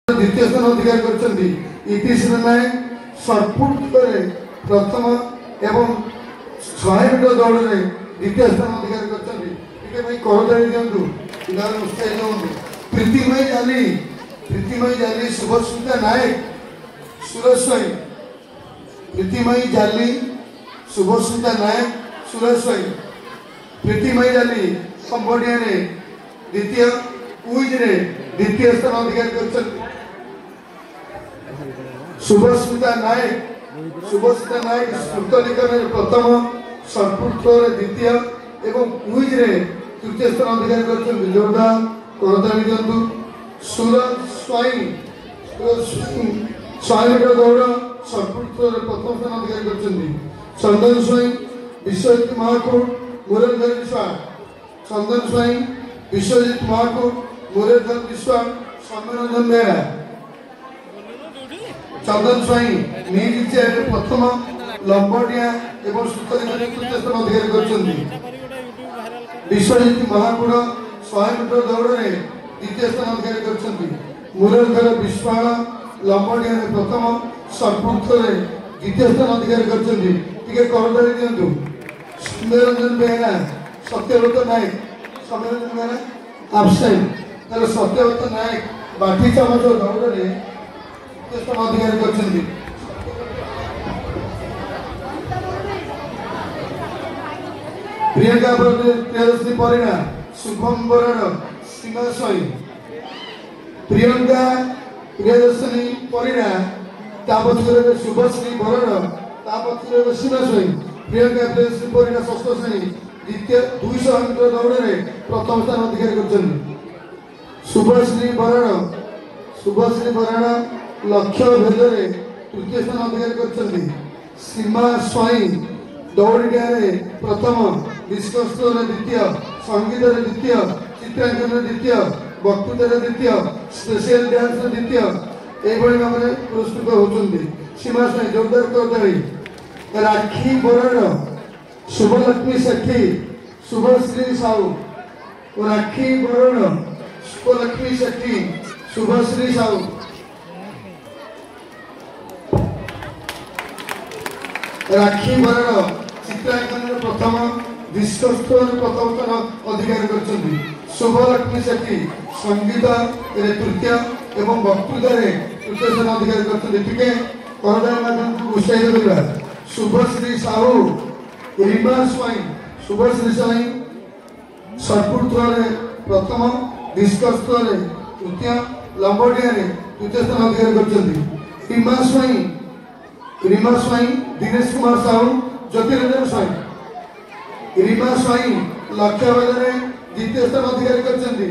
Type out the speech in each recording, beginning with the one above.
द्वितीय स्थान अधिकार करछन्ती। इतिश्री नायक शॉर्टपुट रे प्रथम एवं 100 मीटर दौड़ रे द्वितीय स्थान अधिकार करछन्ती। ठीक भाई करदारी दियंतु पिलार उत्साहित होंतु। प्रीतिमयी जाली शुभस्मिता नायक सुरेश्वरी। प्रीतिमयी जाली शुभस्मिता नायक सुरेश्वरी। प्रीतिमयी जाली कंबोडिया रे द्वितीय क्विज रे द्वितीय स्थान अधिकार करछन्ती। शुभस्मिता नायक स्फूर्तलिखन प्रथम शॉर्टपुट रे द्वितीय एवं क्विज रे तृतीय स्थान अधिकार करछन्ती। जोरदार करताली दियंतु। सूरज स्वाई 100 मीटर दौड़ शॉर्टपुट रे प्रथम स्थान अधिकार करछन्ती। चंदन स्वाई विश्वजित महाकुट मुरलीधर विश्वास। चंदन स्वाई विश्वजित महाकुट मुरलीधर विश्वास स्वामीरंजन बेहरा। चंदन स्वाई नील चेयर प्रथम लंबोडिया एवं सूत्रलिखन तृतीय स्थान अधिकार करछन्ती। विश्वजित महाकुट 100 मीटर दौड़ रे द्वितीय स्थान अधिकार करछन्ती। मुरलीधर विश्वास लंबोडिया रे प्रथम शॉर्टपुट रे द्वितीय स्थान अधिकार करछन्ती। टिके करदारी दियंतु। स्वामीरंजन बेहरा सत्यव्रत नायक स्वामीरंजन बेहरा एब्सेंट। ताले सत्यव्रत नायक बाठी चामच दौड़ रे अधिकार करछन्ती। प्रियंका प्रियदर्शनी परिणा शुभम बराड़ सीमा स्वाई। प्रियंका प्रियदर्शनी परिणा तापत्र शुभश्री बराड़ तापत्र सीमा स्वाई। प्रियंका प्रियदर्शनी परिणा षष्ठ श्रेणी द्वितीय 200 मीटर दौड़ रे प्रथम स्थान अधिकार करछन्ती। शुभश्री बराड़ लक्ष्य भेदरे तृतीय स्थान अधिकार करछन्ती। सीमा स्वाई दौड़िया रे प्रथम डिस्कस रे द्वितीय संगीत रे द्वितीय चित्रांकन रे द्वितीय वक्तृत्व रे द्वितीय स्पेशल डांस रे द्वितीय एभଳି भाବରେ पुरस्कृत होचन्ती। सीमा स्वाई जोरदार करदारी। राखी बराड़ शुभलक्ष्मी सेठी शुभश्री साहू। राखी बराड़ शुभलक्ष्मी सेठी शुभश्री साहू। राखी बराड़ चित्रांकन प्रथम डिस्कस प्रथम स्थान अधिकार करछन्ती। शुभलक्ष्मी सेठी संगीत रे तृतीय एवं वक्तृत्व रे तृतीय स्थान अधिकार करछन्ती। टिके करदारी माध्यम उत्साहित करिबा। शुभश्री साहू रीमा स्वाई शुभश्री स्वाई शॉर्टपुट रे प्रथम डिस्कस रे तृतीय लंबोडिया रे तृतीय स्थान अधिकार करछन्ती। रीमा स्वाई दिनेश कुमार साहू ज्योतिरंजन स्वाई। रीमा स्वाई लक्ष्य भेदरे द्वितीय स्थान अधिकार करछन्ती।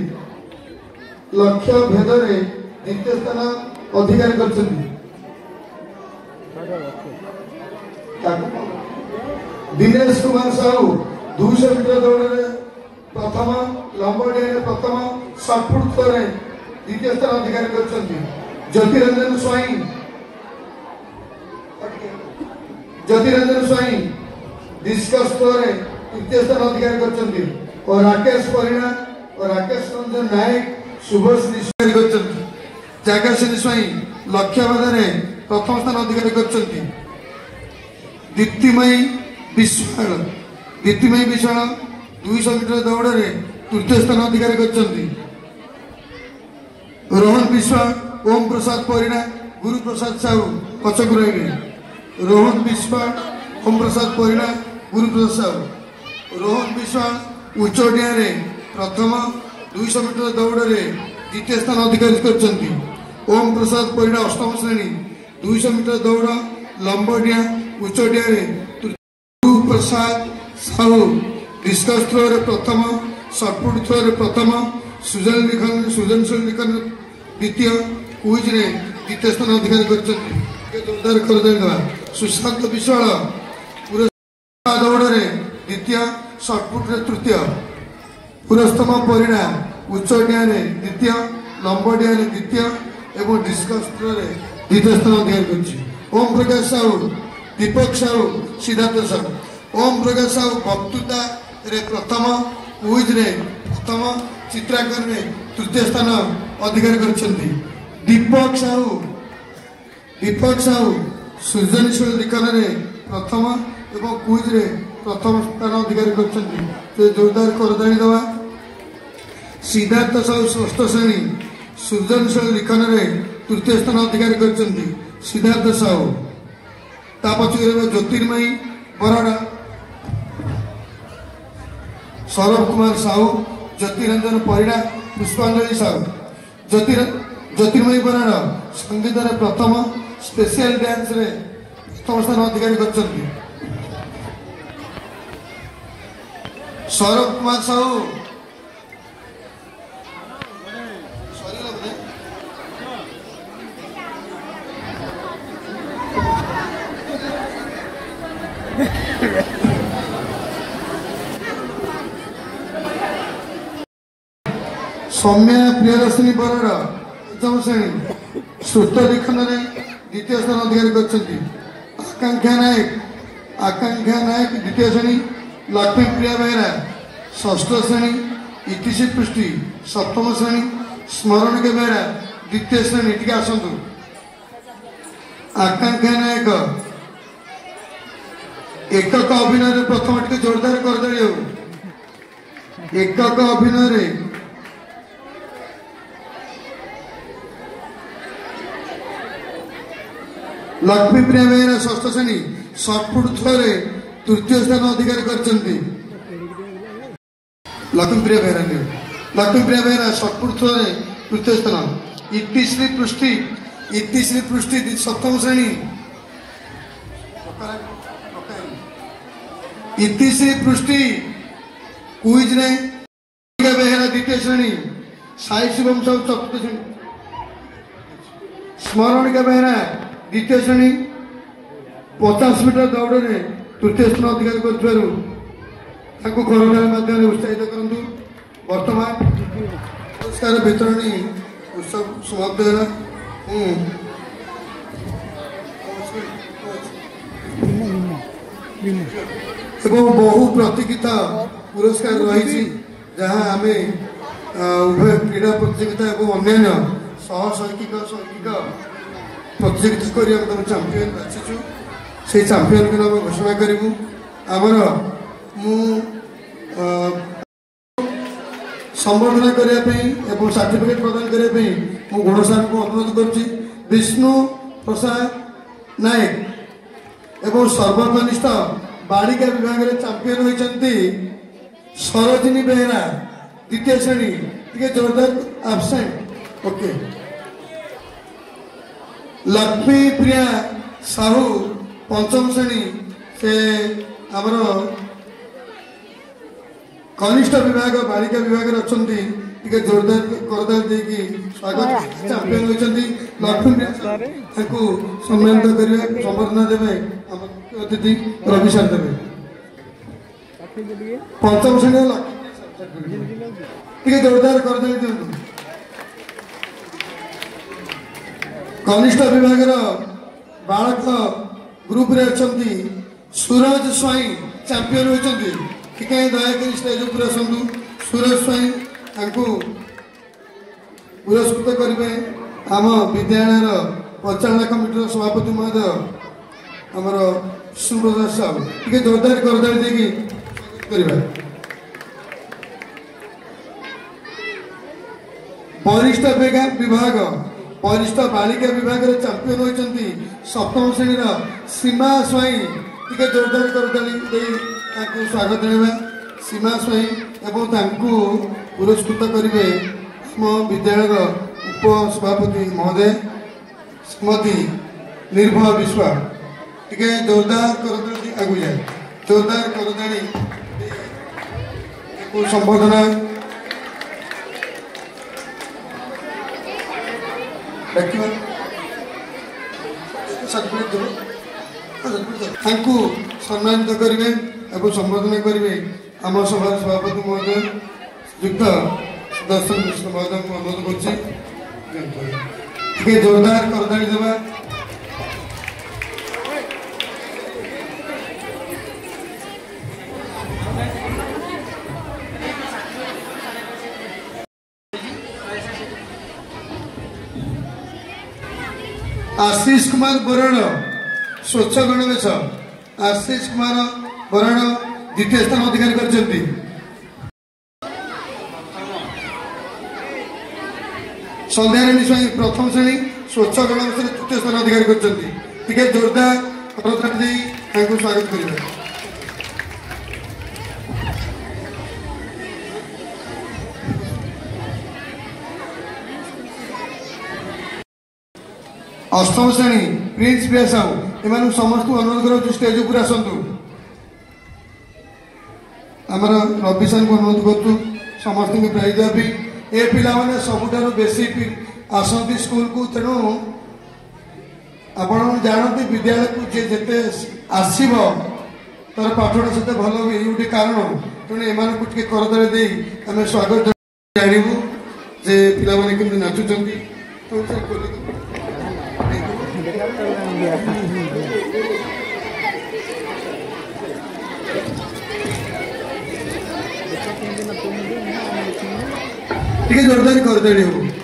लक्ष्य भेदरे द्वितीय स्थान अधिकार करछन्ती। दिनेश कुमार साहू 200 मीटर दौड़ रे प्रथम लंबोडिया रे प्रथम शॉर्टपुट रे द्वितीय स्थान अधिकार करछन्ती। ज्योतिरंजन स्वाई डिस्कस रे तृतीय स्थान अधिकार करछन्ती। और राकेश परिणा और राकेश रंजन नायक शुभश्री स्वाई करछन्ती। जागरश्री स्वाई लक्ष्य भेदरे प्रथम स्थान अधिकार करछन्ती। दीप्तिमयी विश्वाल 200 मीटर दौड़ रे तृतीय स्थान अधिकार करछन्ती। रोहन विश्वाल ओम प्रसाद परिणा गुरु प्रसाद साहू पचकुराई। रोहन विश्वाल ओम प्रसाद परिणा गुरु प्रसाद साहू। रोहन विश्वाल उच्चडिया रे प्रथम 200 मीटर दौड़ रे द्वितीय स्थान अधिकार करछन्ती। ओम प्रसाद परिणा अष्टम श्रेणी 200 मीटर दौड़ लंबोडिया उच्चडिया रे गुरु प्रसाद साहू डिस्कस थ्रो रे प्रथम शॉर्टपुट थ्रो रे प्रथम सृजनशील लिखन द्वितीय क्विज रे द्वितीय स्थान अधिकार करछन्ती। जोरदार करदेबा। सुशांत विश्वाल दौड़ रे द्वितीय शॉर्टपुट रे तृतीय। पुरस्तम परिणा उच्चडिया रे द्वितीय लंबोडिया रे द्वितीय एवं डिस्कस थ्रो रे द्वितीय स्थान अधिकार करछि। ओम प्रकाश साहू दीपक साहू सिद्धार्थ साहू। ओम प्रकाश साहू वक्तृता रे प्रथम क्विज रे प्रथम चित्रांकन रे तृतीय स्थान अधिकार करछन्ती। दीपक साहू सृजनशील लिखन में प्रथम एवं क्विज रे प्रथम स्थान अधिकारी कर जोरदार करदाणी दवा। सिद्धार्थ साहू षष्ठ श्रेणी सृजनशील लिखन में तृतीय स्थान अधिकारी कर सिद्धार्थ साहू। ता पछे ज्योतिर्मयी बराड़ा सौरभ कुमार साहू ज्योतिरंजन परिड़ा पुष्पांजलि साहू। ज्योतिर्मयी बराड़ा संगीत रे प्रथम स्पेशल डांस रे प्रथम स्थान अधिकारी कर सौरभ कुमार साहू सौम्या प्रियदर्शिनी बराड़ पंचम श्रेणी श्रुत लिखन में द्वितीय स्थान अधिकारी कर आकांक्षा नायक द्वितीय श्रेणी। लक्ष्मी प्रिया बेहरा षष्ठ श्रेणी इतिशी पृष्टि सप्तम श्रेणी। स्मरण के बेहरा द्वितीय श्रेणी टी आसतु। आकांक्षा नायक एकक अभिनय प्रथम टी जोरदार करदे एकक अभिनय लक्ष्मी प्रिया बेहरा षष्ठ श्रेणी सटफुट थ्रो तृतीय स्थान अधिकारी कर लक्ष्मी प्रिया बेहरा सटफुट थ्रो तृतीय स्थान। इतिश्री पृष्टि सप्तम श्रेणी इतिश्री पृष्टि क्विज ने बेहरा द्वितीय श्रेणी। साई शिवम साहू चतुर्थ श्रेणी। स्मरणिका बेहरा द्वितीय श्रेणी 50 मीटर दौड़ में तृतीय स्थान अधिकारी करदान माध्यम उत्साहित करूँ। वर्तमान पुरस्कार वितरणी उत्सव समाप्त है। बहु प्रतीक्षित पुरस्कार रही जहाँ आम उभय क्रीड़ा प्रतियोगिता और अन्य शैक्षिक प्रतियोगिता कर चैंपियन बाछीचु से चैंपियन को आम घोषणा करूँ। आमर मु संबर्धना करने सर्टिफिकेट प्रदान करने मु गुण सार को अनुरोध करुच्ची। विष्णु प्रसाद नायक एवं सर्वकनिष्ठ बालिका विभाग में चैंपियन होती सरोजिनी बेहरा द्वितीय श्रेणी टे जोरदार एब्सेंट ओके। लक्ष्मी प्रिया साहू पंचम श्रेणी से आमर कनिष्ठ विभाग बालिका विभाग अच्छा जोरदार करदार देकी स्वागत चैंपियन होती। लक्ष्मी प्रिया सम्मानित करेंगे संबर्धना देवे अतिथि रवि सार देवे। पंचम श्रेणी टे जोरदार करदार दिखाँ। कनिष्ठ विभाग बालक ग्रुप रे अच्छा सूरज स्वाई चैंपियन होती दयाक स्टेज पर आसतु। सूरज स्वाई पुरस्कृत करेंगे आम विद्यालय परिचालना कमिटी सभापति महोदय आमर सुप्रसाद साहू टे जोरदार करदारी देकी करवा। वरिष्ठ विभाग वरिष्ठ बालिका विभाग में चैंपियन होती सप्तम श्रेणी सीमा स्वाई टे जोरदार करदारी स्वागत जनावा। सीमा स्वाई एवं पुरस्कृत करेंगे आम विद्यालय उपसभापति महोदय श्रीमती निर्भय विश्वा टे जोरदार करदारी आगु जाए जोरदार करदारी संबर्धना सम्मानित करेंगे और संबोधन करेंगे आम सभा सभापति महोदय युक्त सुदर्शन कृष्ण महोदय को अनुरोध कर जोरदार करदारी देवा। आशीष कुमार बराड़ स्वच्छ गणवेश आशीष कुमार बराड़ द्वितीय स्थान अधिकारी करछन्ती। संध्याराणी स्वाई प्रथम श्रेणी स्वच्छ गणवेश तृतीय स्थान अधिकारी करछन्ती। टिके जोरदार प्रथम दे तांको स्वागत करिबा। अष्टम श्रेणी प्रिंस प्रिया साहू एम समस्त अनुरोध कर स्टेज उपर आसतु। आमर रविशन को अनुरोध करूँ समस्त प्राइज देवी ए पिला माने सबुठार बेसी आसती स्कूल को तेणु आपण जानते विद्यालय को जे जेते आसब तार पाठटा से भल ये गोटे कारण तेणु एम करताली दे आम स्वागत जानू जे पिला माने केमती नाचुंट तो ठीक है जोरदार करताली हो।